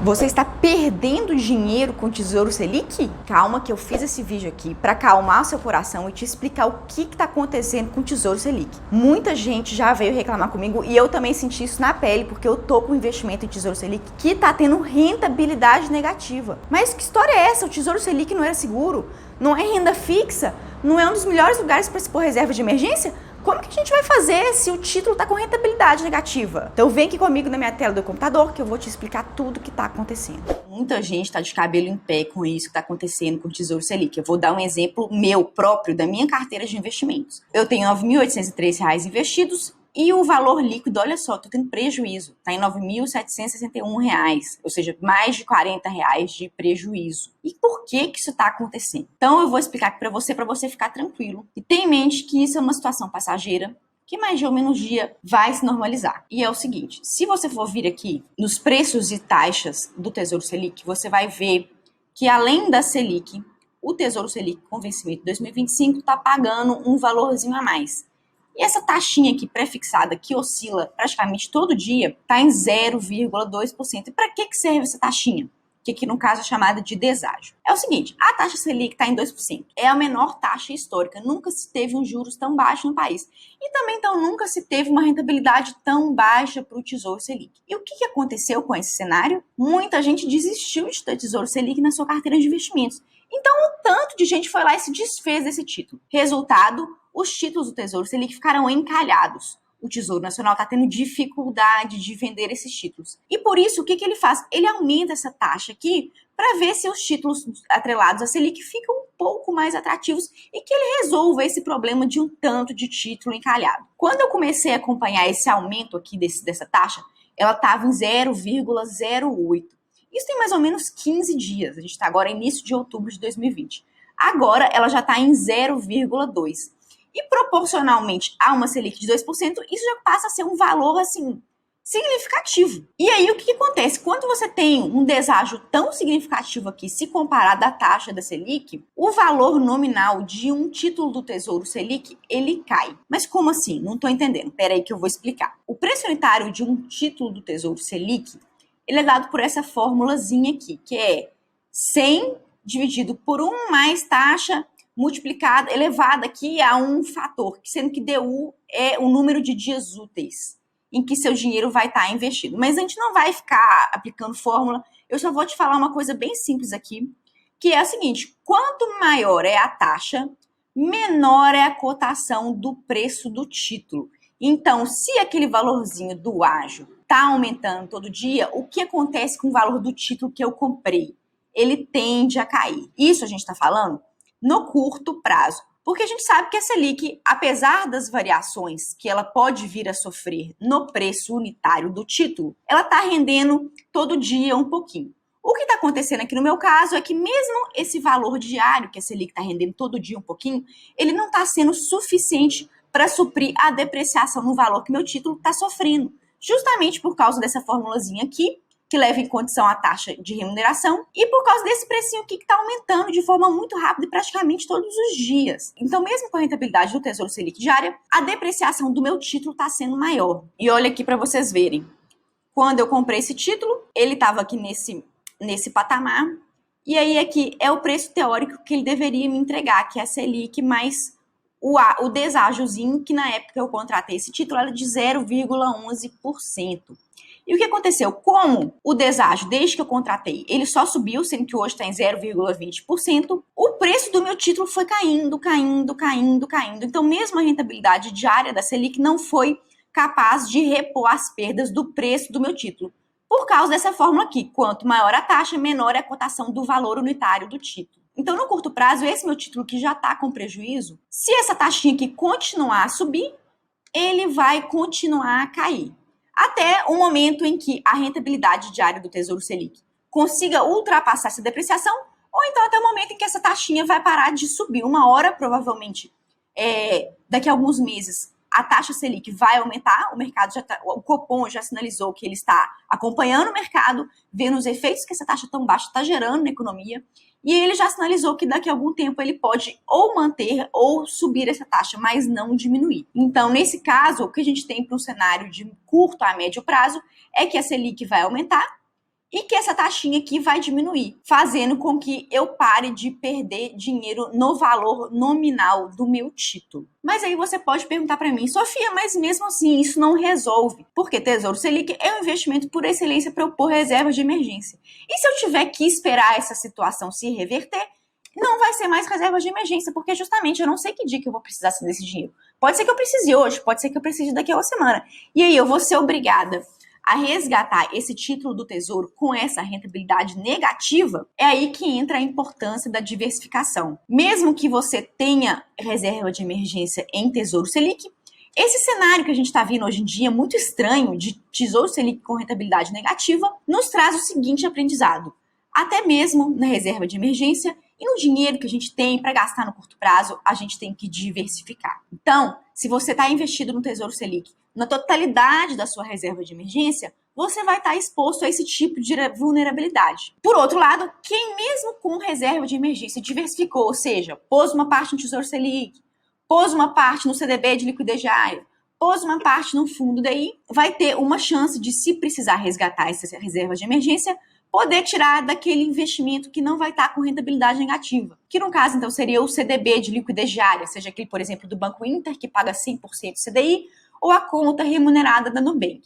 Você está perdendo dinheiro com o Tesouro Selic? Calma que eu fiz esse vídeo aqui para acalmar o seu coração e te explicar o que está acontecendo com o Tesouro Selic. Muita gente já veio reclamar comigo e eu também senti isso na pele porque eu tô com investimento em Tesouro Selic que está tendo rentabilidade negativa. Mas que história é essa? O Tesouro Selic não era seguro? Não é renda fixa? Não é um dos melhores lugares para se pôr reserva de emergência? Como que a gente vai fazer se o título está com rentabilidade negativa? Então vem aqui comigo na minha tela do computador que eu vou te explicar tudo o que está acontecendo. Muita gente está de cabelo em pé com isso que está acontecendo com o Tesouro Selic. Eu vou dar um exemplo meu próprio da minha carteira de investimentos. Eu tenho R$ 9.803 investidos e o valor líquido, olha só, estou tendo prejuízo, está em R$ 9.761, ou seja, mais de R$ 40 de prejuízo. E por que isso está acontecendo? Então eu vou explicar aqui para você ficar tranquilo. E tenha em mente que isso é uma situação passageira, que mais ou menos dia vai se normalizar. E é o seguinte, se você for vir aqui nos preços e taxas do Tesouro Selic, você vai ver que além da Selic, o Tesouro Selic com vencimento de 2025 está pagando um valorzinho a mais. E essa taxinha aqui prefixada, que oscila praticamente todo dia, está em 0,2%. E para que serve essa taxinha? Que aqui no caso é chamada de deságio. É o seguinte, a taxa Selic está em 2%. É a menor taxa histórica. Nunca se teve um juros tão baixo no país. E também então, nunca se teve uma rentabilidade tão baixa para o Tesouro Selic. E o que aconteceu com esse cenário? Muita gente desistiu de ter Tesouro Selic na sua carteira de investimentos. Então, o tanto de gente foi lá e se desfez desse título. Resultado, os títulos do Tesouro Selic ficaram encalhados. O Tesouro Nacional está tendo dificuldade de vender esses títulos. E por isso, o que ele faz? Ele aumenta essa taxa aqui para ver se os títulos atrelados à Selic ficam um pouco mais atrativos e que ele resolva esse problema de um tanto de título encalhado. Quando eu comecei a acompanhar esse aumento aqui dessa taxa, ela estava em 0,08. Isso tem mais ou menos 15 dias. A gente está agora início de outubro de 2020. Agora ela já está em 0,2. E proporcionalmente a uma Selic de 2%, isso já passa a ser um valor, assim, significativo. E aí, o que acontece? Quando você tem um deságio tão significativo aqui, se comparado à taxa da Selic, o valor nominal de um título do Tesouro Selic, ele cai. Mas como assim? Não estou entendendo. Espera aí que eu vou explicar. O preço unitário de um título do Tesouro Selic, ele é dado por essa formulazinha aqui, que é 100 dividido por 1 mais taxa multiplicada, elevada aqui a um fator, sendo que DU é o número de dias úteis em que seu dinheiro vai estar investido. Mas a gente não vai ficar aplicando fórmula, eu só vou te falar uma coisa bem simples aqui, que é a seguinte, quanto maior é a taxa, menor é a cotação do preço do título. Então, se aquele valorzinho do ágio está aumentando todo dia, o que acontece com o valor do título que eu comprei? Ele tende a cair. Isso a gente está falando no curto prazo. Porque a gente sabe que a Selic, apesar das variações que ela pode vir a sofrer no preço unitário do título, ela está rendendo todo dia um pouquinho. O que está acontecendo aqui no meu caso é que mesmo esse valor diário que a Selic está rendendo todo dia um pouquinho, ele não está sendo suficiente para suprir a depreciação no valor que meu título está sofrendo. Justamente por causa dessa formulazinha aqui, que leva em condição a taxa de remuneração, e por causa desse precinho aqui que está aumentando de forma muito rápida e praticamente todos os dias. Então, mesmo com a rentabilidade do Tesouro Selic diária, a depreciação do meu título está sendo maior. E olha aqui para vocês verem. Quando eu comprei esse título, ele estava aqui nesse patamar, e aí aqui é o preço teórico que ele deveria me entregar, que é a Selic mais o deságiozinho, que na época eu contratei esse título era de 0,11%. E o que aconteceu? Como o deságio, desde que eu contratei, ele só subiu, sendo que hoje está em 0,20%, o preço do meu título foi caindo. Então, mesmo a rentabilidade diária da Selic não foi capaz de repor as perdas do preço do meu título. Por causa dessa fórmula aqui, quanto maior a taxa, menor é a cotação do valor unitário do título. Então, no curto prazo, esse meu título que já está com prejuízo, se essa taxinha aqui continuar a subir, ele vai continuar a cair. Até o momento em que a rentabilidade diária do Tesouro Selic consiga ultrapassar essa depreciação, ou então até o momento em que essa taxinha vai parar de subir. Uma hora, provavelmente, daqui a alguns meses, a taxa Selic vai aumentar, o Copom já sinalizou que ele está acompanhando o mercado, vendo os efeitos que essa taxa tão baixa está gerando na economia, e ele já sinalizou que daqui a algum tempo ele pode ou manter ou subir essa taxa, mas não diminuir. Então, nesse caso, o que a gente tem para um cenário de curto a médio prazo é que a Selic vai aumentar e que essa taxinha aqui vai diminuir, fazendo com que eu pare de perder dinheiro no valor nominal do meu título. Mas aí você pode perguntar para mim, Sofia, mas mesmo assim isso não resolve, porque Tesouro Selic é um investimento por excelência para eu pôr reservas de emergência. E se eu tiver que esperar essa situação se reverter, não vai ser mais reserva de emergência, porque justamente eu não sei que dia que eu vou precisar desse dinheiro. Pode ser que eu precise hoje, pode ser que eu precise daqui a uma semana. E aí eu vou ser obrigada a resgatar esse título do Tesouro com essa rentabilidade negativa. É aí que entra a importância da diversificação. Mesmo que você tenha reserva de emergência em Tesouro Selic, esse cenário que a gente está vendo hoje em dia, muito estranho, de Tesouro Selic com rentabilidade negativa, nos traz o seguinte aprendizado. Até mesmo na reserva de emergência e no dinheiro que a gente tem para gastar no curto prazo, a gente tem que diversificar. Então, se você está investido no Tesouro Selic, na totalidade da sua reserva de emergência, você vai estar exposto a esse tipo de vulnerabilidade. Por outro lado, quem mesmo com reserva de emergência diversificou, ou seja, pôs uma parte no Tesouro Selic, pôs uma parte no CDB de liquidez diária, pôs uma parte no fundo, daí vai ter uma chance de, se precisar resgatar essas reservas de emergência, poder tirar daquele investimento que não vai estar com rentabilidade negativa. Que no caso, então, seria o CDB de liquidez diária, seja aquele, por exemplo, do Banco Inter, que paga 100% CDI, ou a conta remunerada da Nubank.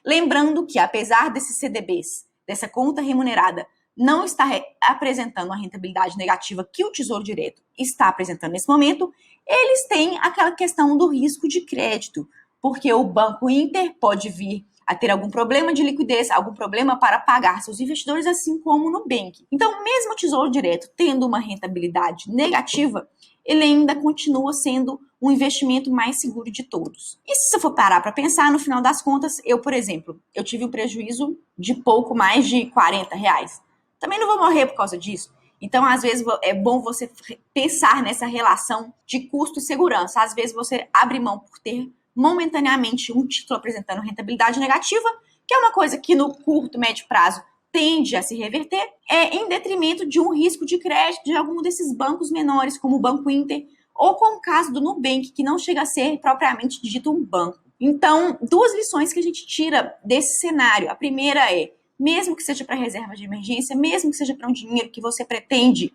Lembrando que, apesar desses CDBs, dessa conta remunerada, não estar apresentando a rentabilidade negativa que o Tesouro Direto está apresentando nesse momento, eles têm aquela questão do risco de crédito, porque o Banco Inter pode vir a ter algum problema de liquidez, algum problema para pagar seus investidores, assim como o Nubank. Então, mesmo o Tesouro Direto tendo uma rentabilidade negativa, ele ainda continua sendo um investimento mais seguro de todos. E se você for parar para pensar, no final das contas, eu, por exemplo, eu tive um prejuízo de pouco mais de R$40. Também não vou morrer por causa disso. Então, às vezes, é bom você pensar nessa relação de custo e segurança. Às vezes, você abre mão por ter momentaneamente um título apresentando rentabilidade negativa, que é uma coisa que no curto, médio prazo tende a se reverter, em detrimento de um risco de crédito de algum desses bancos menores, como o Banco Inter, ou como o caso do Nubank, que não chega a ser propriamente dito um banco. Então, duas lições que a gente tira desse cenário. A primeira é, mesmo que seja para reserva de emergência, mesmo que seja para um dinheiro que você pretende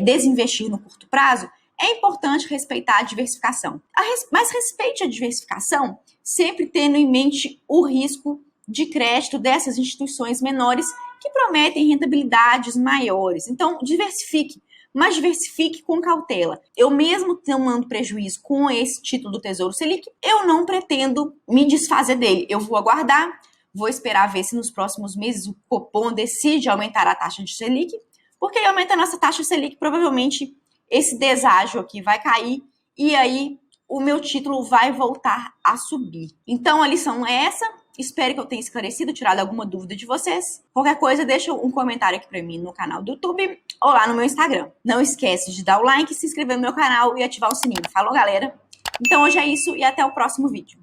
desinvestir no curto prazo, é importante respeitar a diversificação. Mas respeite a diversificação sempre tendo em mente o risco de crédito dessas instituições menores que prometem rentabilidades maiores. Então, diversifique, mas diversifique com cautela. Eu mesmo tomando prejuízo com esse título do Tesouro Selic, eu não pretendo me desfazer dele. Eu vou aguardar, vou esperar ver se nos próximos meses o Copom decide aumentar a taxa de Selic, porque aumentando essa taxa Selic, provavelmente esse deságio aqui vai cair e aí o meu título vai voltar a subir. Então, a lição é essa. Espero que eu tenha esclarecido, tirado alguma dúvida de vocês. Qualquer coisa, deixa um comentário aqui pra mim no canal do YouTube ou lá no meu Instagram. Não esquece de dar o like, se inscrever no meu canal e ativar o sininho. Falou, galera? Então, hoje é isso e até o próximo vídeo.